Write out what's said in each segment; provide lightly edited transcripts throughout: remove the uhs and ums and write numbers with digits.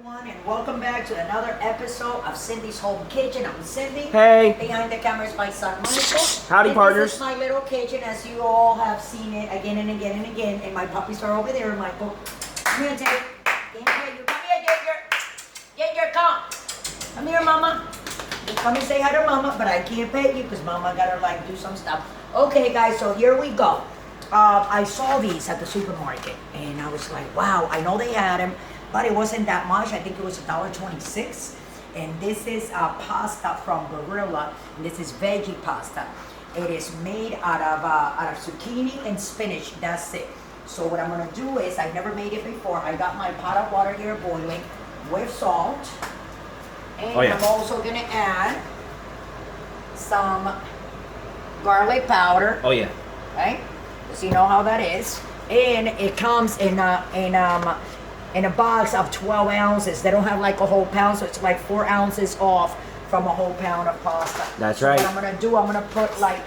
everyone, and welcome back to another episode of Cindy's Home Kitchen. I'm Cindy. Hey. Behind the camera is my son Michael. Howdy, and partners. This is my little kitchen, as you all have seen it again and again and again. And my puppies are over there, Michael. Come here, Jake. Come here, Ginger, come. Come here, Mama. You come and say hi to Mama, but I can't pet you because Mama gotta like do some stuff. Okay, guys, so here we go. I saw these at the supermarket, and I was like, wow, I know they had them, but it wasn't that much. I think it was $1.26. And this is pasta from Gorilla, and this is veggie pasta. It is made out of zucchini and spinach. That's it. So what I'm gonna do is, I've never made it before. I got my pot of water here boiling with salt, and I'm also gonna add some garlic powder. Oh yeah. Right? So you know how that is. And it comes in a box of 12 ounces. They don't have like a whole pound, so it's like 4 ounces off from a whole pound of pasta. That's so right. What I'm gonna do, I'm gonna put like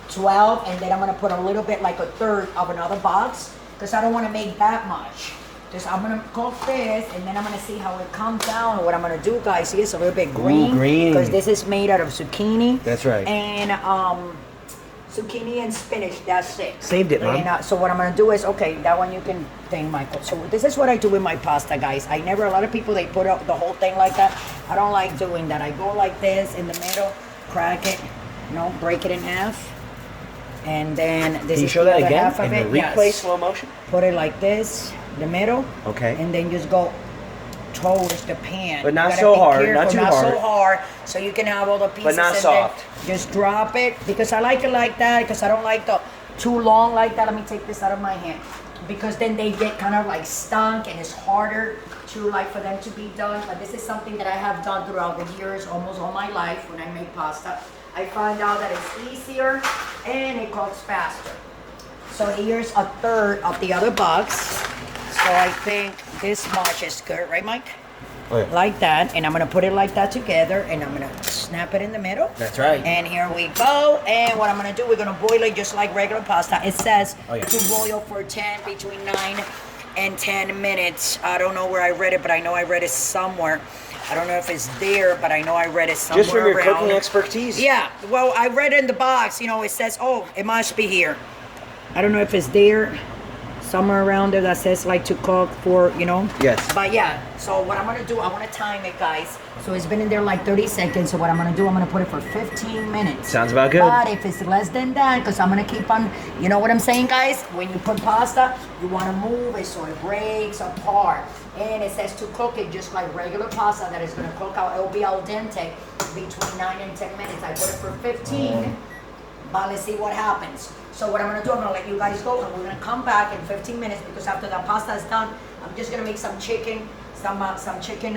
12, and then I'm gonna put a little bit, like a third of another box, because I don't want to make that much. Just I'm gonna cook this, and then I'm gonna see how it comes down. And what I'm gonna do, guys, see, it's a little bit green. Ooh, green. Because this is made out of zucchini. That's right. And zucchini and spinach, that's it. Saved it, Mom. And, so what I'm gonna do is, okay, that one you can thank Michael. So this is what I do with my pasta, guys. A lot of people, they put up the whole thing like that. I don't like doing that. I go like this in the middle, crack it, break it in half. And then this Can you is show the that other again half of in it. the replay Yes. slow motion? Put it like this, the middle. Okay. And then just go towards the pan. But You not gotta so be hard, careful, not too not hard. so hard, so you can have all the pieces. But not and soft. then just drop it, because I like it like that, because I don't like the too long like that. Let me take this out of my hand, because then they get kind of like stunk, and it's harder to like for them to be done. But this is something that I have done throughout the years, almost all my life. When I make pasta, I find out that it's easier and it cooks faster. So here's a third of the other box. So I think this much is good, right, Mike? Oh, yeah. Like that, and I'm gonna put it like that together, and I'm gonna snap it in the middle. That's right. And here we go. And what I'm gonna do, we're gonna boil it just like regular pasta. It says to boil for between 9 and 10 minutes. I don't know where I read it, but I know I read it somewhere. I don't know if it's there, but I know I read it somewhere Just from your around. cooking expertise? Yeah, well, I read in the box, it says, oh, it must be here. I don't know if it's there, somewhere around there that says like to cook for, Yes. But yeah, so what I'm gonna do, I wanna time it, guys. So it's been in there like 30 seconds, so what I'm gonna do, I'm gonna put it for 15 minutes. Sounds about good. But if it's less than that, because I'm gonna keep on, you know what I'm saying, guys? When you put pasta, you wanna move it so it breaks apart. And it says to cook it just like regular pasta that is gonna cook out, it'll be al dente between 9 and 10 minutes. I put it for 15, but let's see what happens. So what I'm gonna do, I'm gonna let you guys go, and we're gonna come back in 15 minutes, because after the pasta is done, I'm just gonna make some chicken, some chicken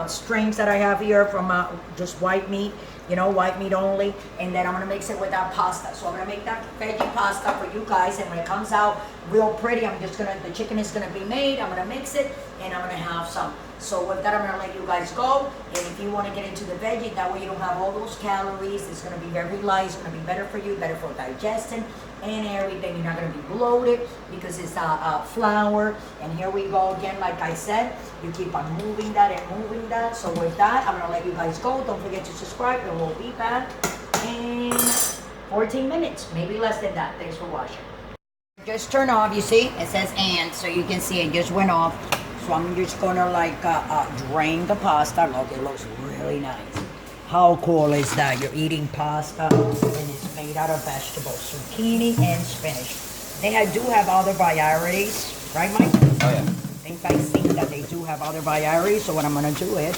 strings that I have here from just white meat, white meat only, and then I'm gonna mix it with that pasta. So I'm gonna make that veggie pasta for you guys, and when it comes out real pretty, the chicken is gonna be made, I'm gonna mix it, and I'm gonna have some. So with that, I'm gonna let you guys go, and if you wanna get into the veggie, that way you don't have all those calories, it's gonna be very light, it's gonna be better for you, better for digestion, and everything. You're not gonna be bloated, because it's flour. And here we go again, like I said, you keep on moving that and moving that. So with that, I'm gonna let you guys go. Don't forget to subscribe, and we'll be back in 14 minutes, maybe less than that. Thanks for watching. Just turn off, you see, it says and, so you can see it just went off. So I'm just gonna like drain the pasta. Look, it looks really nice. How cool is that? You're eating pasta, and it's made out of vegetables, zucchini and spinach. They do have other varieties, right, Mike? Oh yeah. I think I've seen that they do have other varieties. So what I'm gonna do is,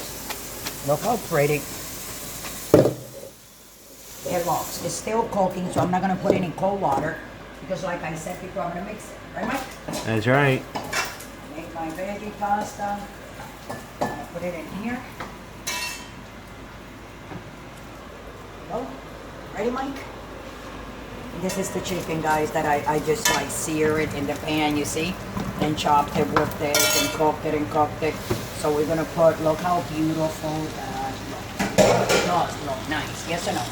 look how pretty it looks. It's still cooking, so I'm not gonna put any cold water, because like I said before, I'm gonna mix it, right, Mike? That's right. Make my veggie pasta. I'm gonna put it in here. Go. Ready, Mike? This is the chicken, guys, that I just like sear it in the pan, you see? Then chopped it with this and cooked it and cooked it. So we're gonna put, look how beautiful that looks. It does look nice, yes or no?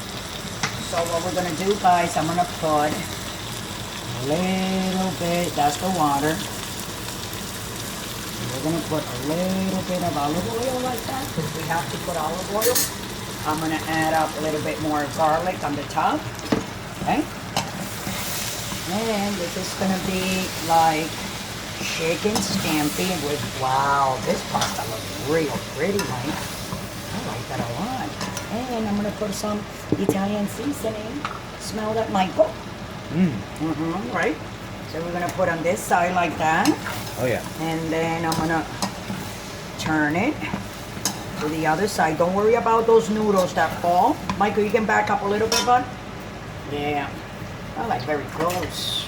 So what we're gonna do, guys, I'm gonna put a little bit, that's the water. we're gonna put a little bit of olive oil like that because we have to put olive oil. I'm gonna add up a little bit more garlic on the top, okay? And this is gonna be like chicken scampi with, wow, this pasta looks real pretty, right? I like that a lot. And I'm gonna put some Italian seasoning. Smell that, Michael? Right? So we're gonna put on this side like that. Oh yeah. And then I'm gonna turn it to the other side. Don't worry about those noodles that fall. Michael, you can back up a little bit, bud? Yeah. I like very close.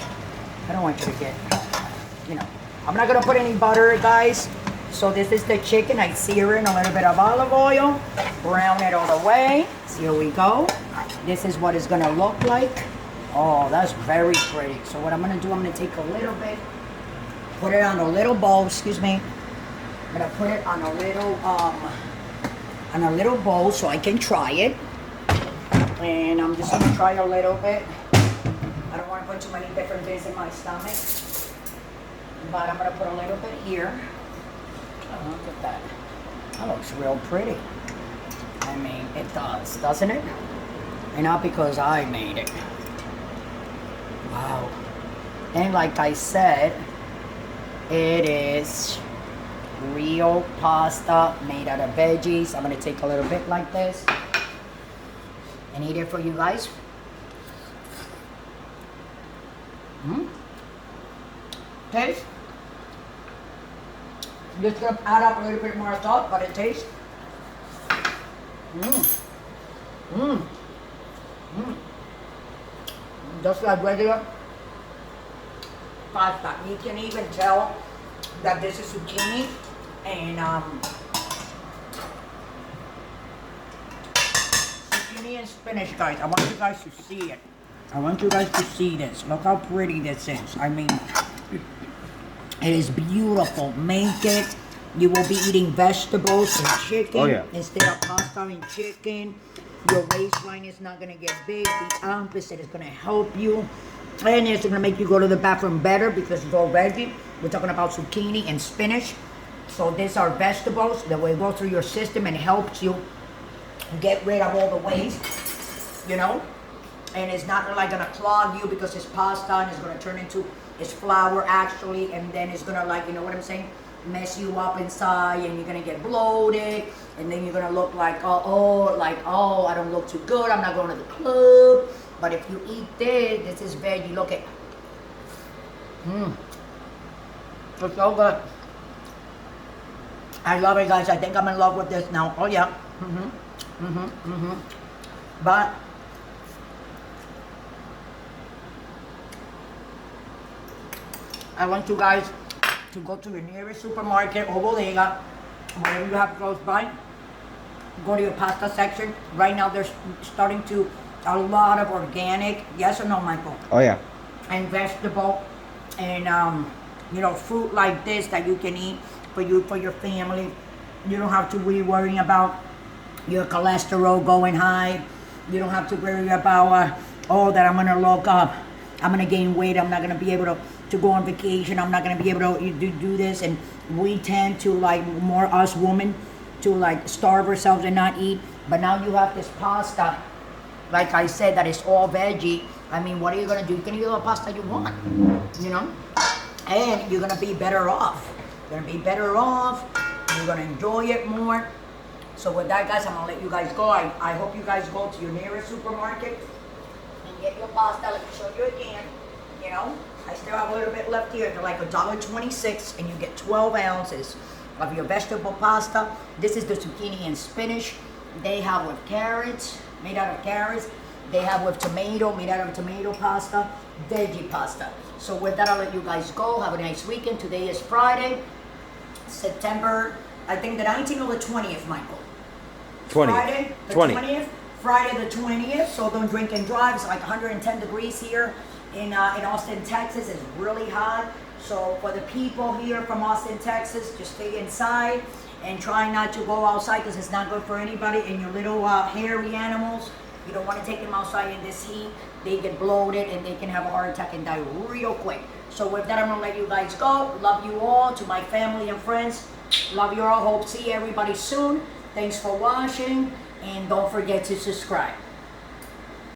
I don't want you to get, you know. I'm not gonna put any butter, guys. So this is the chicken. I sear in a little bit of olive oil, brown it all the way. So here we go. This is what it's gonna look like. Oh, that's very pretty. So what I'm gonna do, I'm gonna take a little bit, put it on a little bowl, excuse me. I'm gonna put it on a little bowl so I can try it. And I'm just gonna try a little bit. I don't wanna put too many different bits in my stomach. But I'm gonna put a little bit here. Oh, look at that. That looks real pretty. I mean, it does, doesn't it? And not because I made it. Wow. And like I said, it is real pasta made out of veggies. I'm gonna take a little bit like this and eat it for you guys. Taste. Just gonna add up a little bit more salt, but it tastes. Just like regular pasta. You can even tell that this is zucchini and zucchini and spinach, guys. I want you guys to see it. I want you guys to see this. Look how pretty this is. I mean, it is beautiful. Make it. You will be eating vegetables and chicken instead of pasta and chicken. Your waistline is not gonna get big. The opposite is gonna help you. And it's gonna make you go to the bathroom better because it's all veggie. We're talking about zucchini and spinach. So these are vegetables that will go through your system and helps you get rid of all the waste, you know? And it's not like gonna clog you because it's pasta and it's gonna turn into, it's flour actually, and then it's gonna, like, you know what I'm saying? Mess you up inside and you're gonna get bloated and then you're gonna look like oh I don't look too good, I'm not going to the club. But if you eat this is veggie. Look at it's so good. I love it, guys. I think I'm in love with this now. Oh yeah. But I want you guys to go to your nearest supermarket or bodega, whatever you have close by. Go to your pasta section. Right now they're starting to, a lot of organic, yes or no, Michael? Oh yeah. And vegetable and you know, fruit like this that you can eat for you, for your family. You don't have to be worrying about your cholesterol going high. You don't have to worry about oh, that I'm gonna look up, I'm gonna gain weight, I'm not gonna be able to go on vacation, I'm not gonna be able to do this. And we tend to, like, more us women, to like starve ourselves and not eat. But now you have this pasta, like I said, that is all veggie. I mean, what are you gonna do? You can eat all the pasta you want, you know? And you're gonna be better off. You're gonna be better off, you're gonna enjoy it more. So with that, guys, I'm gonna let you guys go. I hope you guys go to your nearest supermarket and get your pasta. Let me show you again, you know? I still have a little bit left here. They're like $1.26 and you get 12 ounces of your vegetable pasta. This is the zucchini and spinach. They have with carrots, made out of carrots. They have with tomato, made out of tomato pasta, veggie pasta. So with that, I'll let you guys go. Have a nice weekend. Today is Friday, September, I think the 19th or the 20th, Michael? 20th. Friday, the 20th. Friday the 20th, so don't drink and drive. It's like 110 degrees here in Austin, Texas. It's really hot. So for the people here from Austin, Texas, just stay inside and try not to go outside because it's not good for anybody. And your little hairy animals, you don't want to take them outside in this heat. They get bloated and they can have a heart attack and die real quick. So with that, I'm gonna let you guys go. Love you all. To my family and friends, love you all. Hope to see everybody soon. Thanks for watching, and don't forget to subscribe.